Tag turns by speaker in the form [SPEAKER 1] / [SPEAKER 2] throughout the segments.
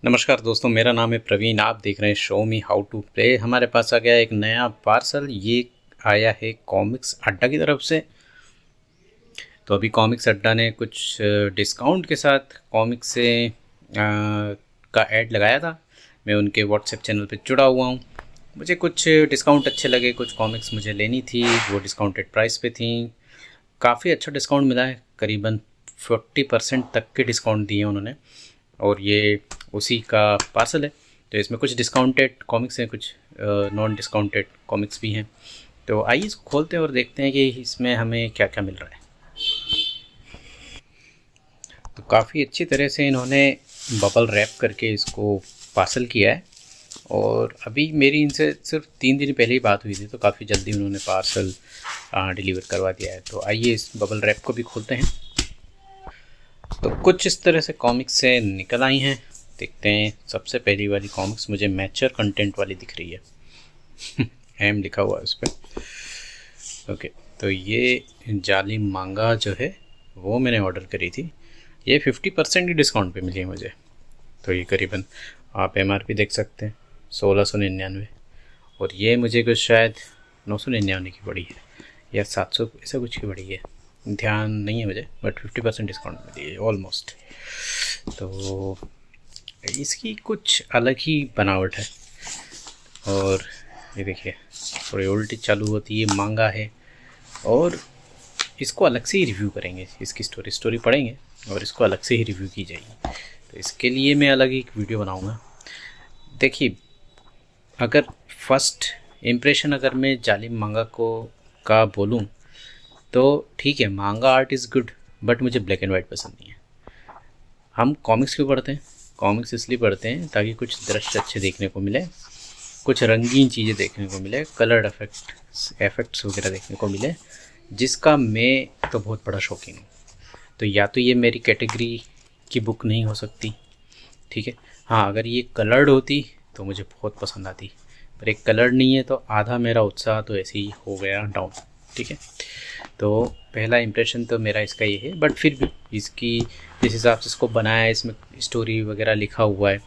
[SPEAKER 1] नमस्कार दोस्तों, मेरा नाम है प्रवीण। आप देख रहे हैं show me how to play. हमारे पास आ गया एक नया पार्सल। ये आया है कॉमिक्स अड्डा की तरफ से। तो अभी कॉमिक्स अड्डा ने कुछ डिस्काउंट के साथ कॉमिक्स से का ऐड लगाया था। मैं उनके व्हाट्सएप चैनल पे जुड़ा हुआ हूँ। मुझे कुछ डिस्काउंट अच्छे लगे, कुछ कॉमिक्स मुझे लेनी थी, वो डिस्काउंटेड प्राइस पे थी। काफ़ी अच्छा डिस्काउंट मिला है, करीबन 40% तक के डिस्काउंट दिए उन्होंने। और ये उसी का पार्सल है। तो इसमें कुछ डिस्काउंटेड कॉमिक्स हैं, कुछ नॉन डिस्काउंटेड कॉमिक्स भी हैं। तो आइए इसको खोलते हैं और देखते हैं कि इसमें हमें क्या क्या मिल रहा है। तो काफ़ी अच्छी तरह से इन्होंने बबल रैप करके इसको पार्सल किया है। और अभी मेरी इनसे सिर्फ 3 दिन पहले ही बात हुई थी, तो काफ़ी जल्दी उन्होंने पार्सल डिलीवर करवा दिया है। तो आइए इस बबल रैप को भी खोलते हैं। तो कुछ इस तरह से कॉमिक्स से निकल आई हैं। देखते हैं। सबसे पहली वाली कॉमिक्स मुझे मैच्योर कंटेंट वाली दिख रही है। एम लिखा हुआ है उस पर। ओके, तो ये जालिम मांगा जो है वो मैंने ऑर्डर करी थी। ये 50% की डिस्काउंट पे मिली है मुझे। तो ये करीबन आप MRP देख सकते हैं 1699। और ये मुझे कुछ शायद 999 की पड़ी है या 700 ऐसा कुछ की पड़ी है, ध्यान नहीं है मुझे। बट 50% डिस्काउंट मिली है ऑलमोस्ट। तो इसकी कुछ अलग ही बनावट है। और ये देखिए थोड़ी उल्टी चालू होती है, मांगा है। और इसको अलग से ही रिव्यू करेंगे, इसकी स्टोरी पढ़ेंगे और इसको अलग से ही रिव्यू की जाएगी। तो इसके लिए मैं अलग ही एक वीडियो बनाऊंगा। देखिए, अगर फर्स्ट इम्प्रेशन अगर मैं जालिम मांगा को का बोलूं तो ठीक है, मांगा आर्ट इज़ गुड, बट मुझे ब्लैक एंड वाइट पसंद नहीं है। हम कॉमिक्स क्यों पढ़ते हैं? कॉमिक्स इसलिए पढ़ते हैं ताकि कुछ दृश्य अच्छे देखने को मिले, कुछ रंगीन चीज़ें देखने को मिले, कलर्ड इफेक्ट्स वगैरह देखने को मिले, जिसका मैं तो बहुत बड़ा शौकीन हूँ। तो या तो ये मेरी कैटेगरी की बुक नहीं हो सकती, ठीक है। हाँ, अगर ये कलर्ड होती तो मुझे बहुत पसंद आती, पर एक कलर्ड नहीं है तो आधा मेरा उत्साह तो ऐसे ही हो गया डाउन, ठीक है। तो पहला इम्प्रेशन तो मेरा इसका ये है। बट फिर भी इसकी जिस हिसाब से इसको बनाया है, इसमें स्टोरी वगैरह लिखा हुआ है,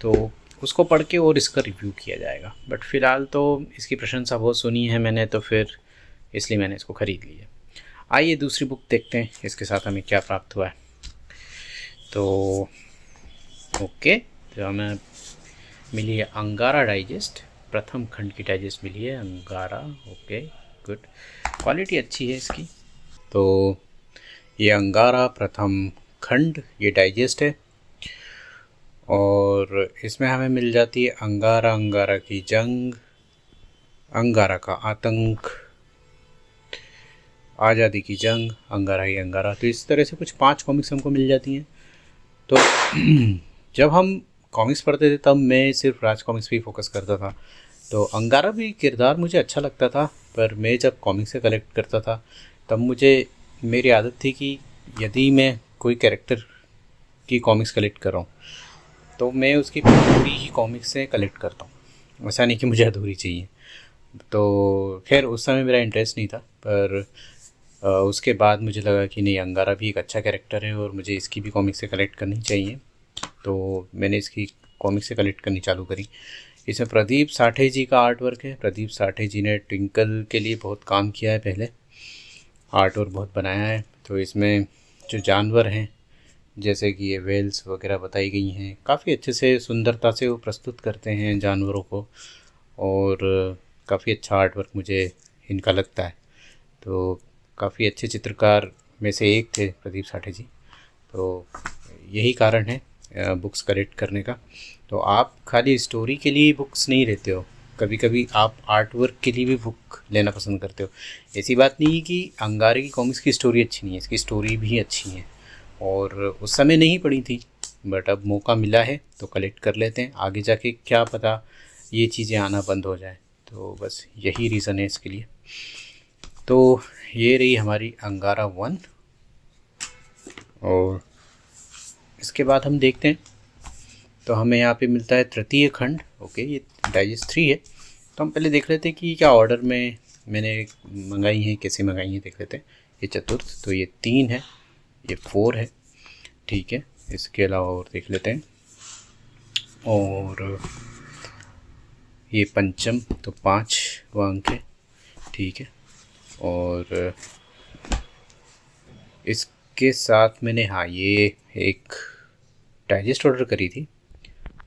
[SPEAKER 1] तो उसको पढ़ के और इसका रिव्यू किया जाएगा। बट फ़िलहाल तो इसकी प्रशंसा बहुत सुनी है मैंने, तो फिर इसलिए मैंने इसको ख़रीद लिया। आइए दूसरी बुक देखते हैं इसके साथ हमें क्या प्राप्त हुआ है। तो ओके, तो हमें मिली है अंगारा डाइजेस्ट, प्रथम खंड की डाइजेस्ट मिली है अंगारा। ओके गुड, क्वालिटी अच्छी है इसकी। तो ये अंगारा प्रथम खंड ये डाइजेस्ट है। और इसमें हमें मिल जाती है अंगारा, अंगारा की जंग, अंगारा का आतंक, आज़ादी की जंग, अंगारा ही अंगारा। तो इस तरह से कुछ 5 कॉमिक्स हमको मिल जाती हैं। तो जब हम कॉमिक्स पढ़ते थे तब मैं सिर्फ राज कॉमिक्स पे ही फोकस करता था। तो अंगारा भी किरदार मुझे अच्छा लगता था, पर मैं जब कॉमिक्स से कलेक्ट करता था तब मुझे मेरी आदत थी कि यदि मैं कोई कैरेक्टर की कॉमिक्स कलेक्ट कर रहा हूँ तो मैं उसकी पूरी ही कॉमिक्स से कलेक्ट करता हूँ, ऐसा नहीं कि मुझे अधूरी चाहिए। तो खैर उस समय मेरा इंटरेस्ट नहीं था, पर उसके बाद मुझे लगा कि नहीं, अंगारा भी एक अच्छा कैरेक्टर है और मुझे इसकी भी कॉमिक्स से कलेक्ट करनी चाहिए। तो मैंने इसकी कॉमिक्स से कलेक्ट करनी चालू करी। इसमें प्रदीप साठे जी का आर्ट वर्क है। प्रदीप साठे जी ने ट्विंकल के लिए बहुत काम किया है, पहले आर्ट वर्क बहुत बनाया है। तो इसमें जो जानवर हैं जैसे कि ये वेल्स वगैरह बताई गई हैं, काफ़ी अच्छे से सुंदरता से वो प्रस्तुत करते हैं जानवरों को। और काफ़ी अच्छा आर्ट वर्क मुझे इनका लगता है। तो काफ़ी अच्छे चित्रकार में से एक थे प्रदीप साठे जी। तो यही कारण है बुक्स कलेक्ट करने का। तो आप खाली स्टोरी के लिए बुक्स नहीं लेते हो, कभी कभी आप आर्ट वर्क के लिए भी बुक लेना पसंद करते हो। ऐसी बात नहीं है कि अंगारे की कॉमिक्स की स्टोरी अच्छी नहीं है, इसकी स्टोरी भी अच्छी है। और उस समय नहीं पढ़ी थी, बट अब मौका मिला है तो कलेक्ट कर लेते हैं। आगे जाके क्या पता ये चीज़ें आना बंद हो जाए। तो बस यही रीज़न है इसके लिए। तो ये रही हमारी अंगारा 1। और इसके बाद हम देखते हैं, तो हमें यहाँ पे मिलता है तृतीय खंड। ओके, ये डाइजेस्ट 3 है। तो हम पहले देख लेते हैं कि क्या ऑर्डर में मैंने मंगाई हैं, कैसे मंगाई हैं, देख लेते हैं। ये चतुर्थ, तो ये 3 है, ये 4 है, ठीक है। इसके अलावा और देख लेते हैं। और ये पंचम, तो 5वां अंक है, ठीक है। और इसके साथ मैंने, हाँ, ये एक डाइजेस्ट ऑर्डर करी थी,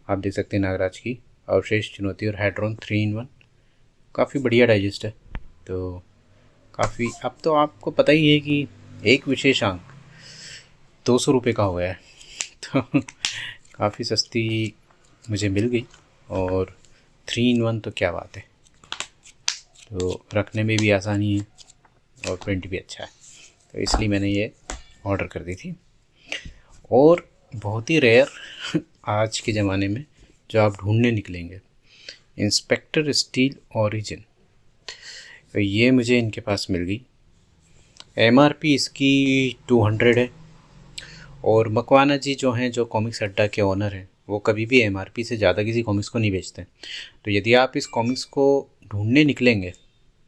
[SPEAKER 1] आप देख सकते हैं, नागराज की अवशेष चुनौती और हाइड्रोन 3 in 1। काफ़ी बढ़िया डाइजेस्ट है। तो काफ़ी, अब तो आपको पता ही है कि एक विशेष अंक 200 रुपये का हो गया है। तो काफ़ी सस्ती मुझे मिल गई, और 3 in 1 तो क्या बात है। तो रखने में भी आसानी है और प्रिंट भी अच्छा है, तो इसलिए मैंने ये ऑर्डर कर दी थी। और बहुत ही रेयर आज के ज़माने में जो आप ढूंढने निकलेंगे, इंस्पेक्टर स्टील ओरिजिन, तो ये मुझे इनके पास मिल गई। एमआरपी इसकी 200 है। और मकवाना जी जो हैं, जो कॉमिक्स अड्डा के ओनर हैं, वो कभी भी एमआरपी से ज़्यादा किसी कॉमिक्स को नहीं बेचते। तो यदि आप इस कॉमिक्स को ढूंढने निकलेंगे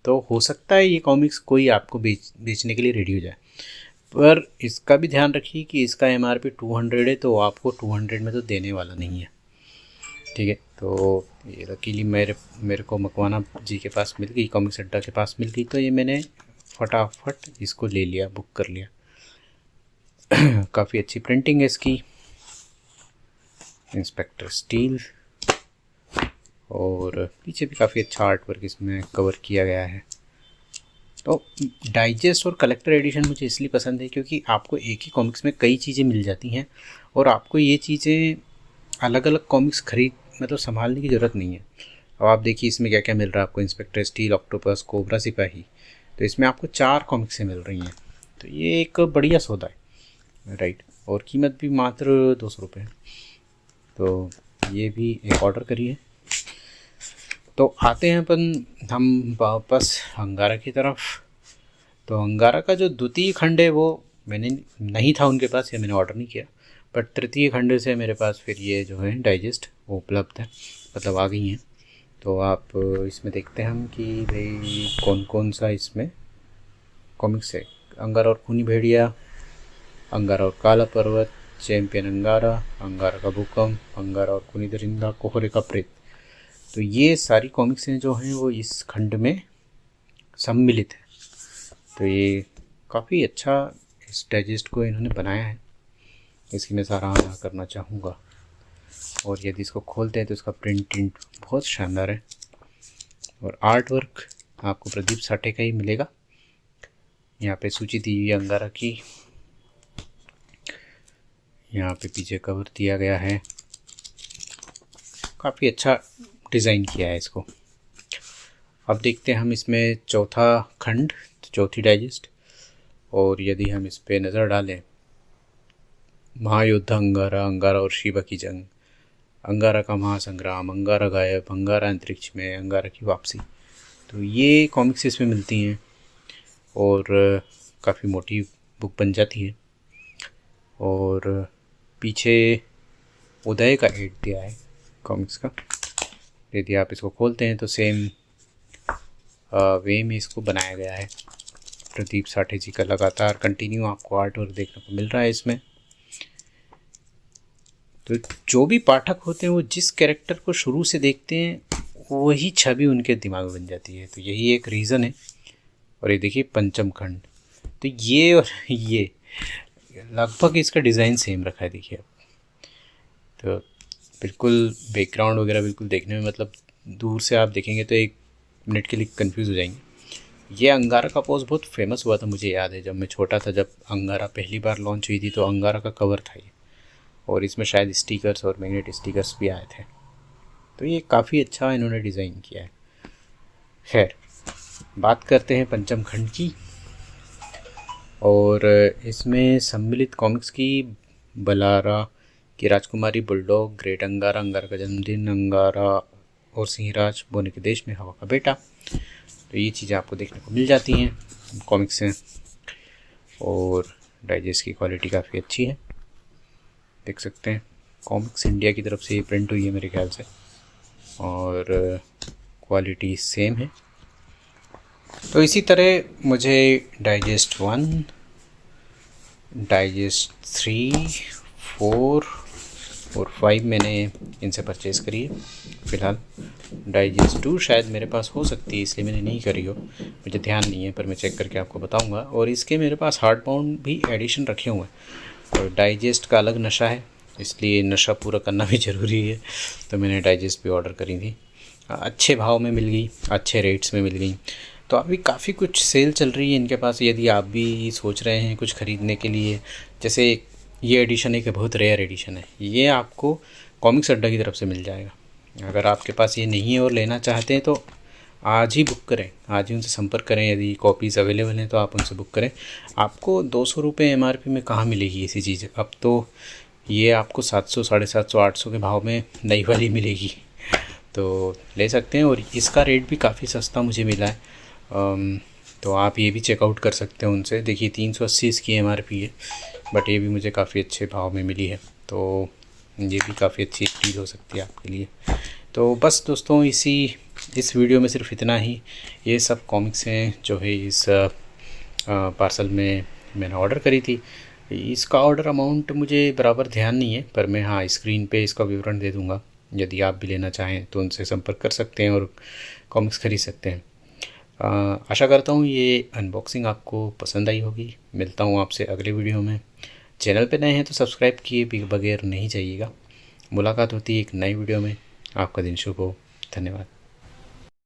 [SPEAKER 1] तो हो सकता है ये कॉमिक्स कोई आपको बेचने के लिए रेडी हो जाए, पर इसका भी ध्यान रखिए कि इसका एमआरपी 200 है, तो आपको 200 में तो देने वाला नहीं है, ठीक है। तो ये लकीली मेरे को मकवाना जी के पास मिल गई, कॉमिक्स अड्डा के पास मिल गई, तो ये मैंने फटाफट इसको ले लिया, बुक कर लिया। काफ़ी अच्छी प्रिंटिंग है इसकी, इंस्पेक्टर स्टील, और पीछे भी काफ़ी अच्छा आर्ट वर्क इसमें कवर किया गया है। तो डाइजेस्ट और कलेक्टर एडिशन मुझे इसलिए पसंद है क्योंकि आपको एक ही कॉमिक्स में कई चीज़ें मिल जाती हैं, और आपको ये चीज़ें अलग अलग कॉमिक्स मतलब संभालने की ज़रूरत नहीं है। अब आप देखिए इसमें क्या क्या मिल रहा है आपको, इंस्पेक्टर स्टील, ऑक्टोपस, कोबरा, सिपाही, तो इसमें आपको 4 कॉमिक्सें मिल रही हैं। तो ये एक बढ़िया सौदा है, राइट। और कीमत भी मात्र 200 रुपये है। तो ये भी एक ऑर्डर करिए। तो आते हैं हम वापस अंगारा की तरफ। तो अंगारा का जो द्वितीय खंड है वो मैंने नहीं था उनके पास, या मैंने ऑर्डर नहीं किया, बट तृतीय खंड से मेरे पास फिर ये जो है डाइजेस्ट वो उपलब्ध है, मतलब आ गई हैं। तो आप इसमें देखते हैं हम कि भाई कौन कौन सा इसमें कॉमिक्स है। अंगारा और खूनी भेड़िया, अंगारा और काला पर्वत, चैंपियन अंगारा, अंगारा का भूकंप, अंगारा और खूनी दरिंदा, कोहरे का प्रेत। तो ये सारी कॉमिक्स हैं जो हैं वो इस खंड में सम्मिलित है। तो ये काफ़ी अच्छा इस डाइजेस्ट को इन्होंने बनाया है, इसकी मैं सराहना करना चाहूँगा। और यदि इसको खोलते हैं तो इसका प्रिंटिंग बहुत शानदार है, और आर्ट वर्क आपको प्रदीप साठे का ही मिलेगा। यहाँ पे सूची दी हुई अंगारा की, यहाँ पे पीछे कवर दिया गया है, काफ़ी अच्छा डिज़ाइन किया है इसको। अब देखते हैं हम इसमें चौथा खंड, चौथी डाइजेस्ट, और यदि हम इस पे नज़र डालें, महायोद्धा अंगारा, अंगारा और शिवा की जंग, अंगारा का महासंग्राम, अंगारा गायब, अंगारा अंतरिक्ष में, अंगारा की वापसी, तो ये कॉमिक्स इसमें मिलती हैं, और काफ़ी मोटी बुक बन जाती है। और पीछे उदय का एड दिया है कॉमिक्स का। यदि आप इसको खोलते हैं तो सेम वे में इसको बनाया गया है। प्रदीप साठे जी का लगातार कंटिन्यू आपको आर्ट वर्क देखने को मिल रहा है इसमें। तो जो भी पाठक होते हैं वो जिस कैरेक्टर को शुरू से देखते हैं वही छवि उनके दिमाग में बन जाती है, तो यही एक रीज़न है। और ये देखिए पंचम खंड, तो ये और ये लगभग इसका डिज़ाइन सेम रखा है, देखिए आप। तो बिल्कुल बैकग्राउंड वगैरह बिल्कुल देखने में, मतलब दूर से आप देखेंगे तो 1 मिनट के लिए कंफ्यूज हो जाएंगे। ये अंगारा का पोज बहुत फेमस हुआ था, मुझे याद है जब मैं छोटा था, जब अंगारा पहली बार लॉन्च हुई थी तो अंगारा का कवर था ये, और इसमें शायद स्टिकर्स और मैग्नेट स्टिकर्स भी आए थे। तो ये काफ़ी अच्छा इन्होंने डिज़ाइन किया है। खैर, बात करते हैं पंचम खंड की, और इसमें सम्मिलित कॉमिक्स की बलारा की राजकुमारी, बुलडॉग, ग्रेट अंगारा, अंगारा का जन्मदिन, अंगारा और सिंहराज, बोने के देश में, हवा का बेटा। तो ये चीज़ें आपको देखने को मिल जाती हैं कॉमिक्स हैं, और डाइजेस्ट की क्वालिटी काफ़ी अच्छी है, देख सकते हैं। कॉमिक्स इंडिया की तरफ से ये प्रिंट हुई है मेरे ख्याल से, और क्वालिटी सेम है। तो इसी तरह मुझे डाइजेस्ट 1, डाइजेस्ट 3, 4 और 5 मैंने इनसे परचेज़ करी है। फ़िलहाल डाइजेस्ट 2 शायद मेरे पास हो सकती है, इसलिए मैंने नहीं करी हो, मुझे ध्यान नहीं है, पर मैं चेक करके आपको बताऊंगा। और इसके मेरे पास हार्ड बाउंड भी एडिशन रखे हुए हैं, और डाइजेस्ट का अलग नशा है, इसलिए नशा पूरा करना भी ज़रूरी है। तो मैंने डाइजेस्ट भी ऑर्डर करी थी, अच्छे भाव में मिल गई, अच्छे रेट्स में मिल गई। तो अभी काफ़ी कुछ सेल चल रही है इनके पास, यदि आप भी सोच रहे हैं कुछ ख़रीदने के लिए। जैसे ये एडिशन एक बहुत रेयर एडिशन है, ये आपको कॉमिक्स अड्डा की तरफ से मिल जाएगा। अगर आपके पास ये नहीं है और लेना चाहते हैं तो आज ही बुक करें, आज ही उनसे संपर्क करें। यदि कॉपीज़ अवेलेबल हैं तो आप उनसे बुक करें। आपको 200 रुपये MRP में कहाँ मिलेगी ऐसी चीज़, अब तो ये आपको 700, 750, 800 के भाव में नई वाली मिलेगी, तो ले सकते हैं। और इसका रेट भी काफ़ी सस्ता मुझे मिला है, तो आप ये भी चेकआउट कर सकते हैं उनसे। देखिए 380 इसकी MRP है, बट ये भी मुझे काफ़ी अच्छे भाव में मिली है, तो ये भी काफ़ी अच्छी डील हो सकती है आपके लिए। तो बस दोस्तों, इस वीडियो में सिर्फ इतना ही। ये सब कॉमिक्स हैं जो है इस पार्सल में मैंने ऑर्डर करी थी। इसका ऑर्डर अमाउंट मुझे बराबर ध्यान नहीं है, पर मैं हाँ स्क्रीन पे इसका विवरण दे दूँगा। यदि आप भी लेना चाहें तो उनसे संपर्क कर सकते हैं और कॉमिक्स खरीद सकते हैं। आशा करता हूँ ये अनबॉक्सिंग आपको पसंद आई होगी। मिलता हूँ आपसे अगले वीडियो में। चैनल पे नए हैं तो सब्सक्राइब किए बगैर नहीं जाइएगा। मुलाकात होती है एक नई वीडियो में। आपका दिन शुभ हो। धन्यवाद।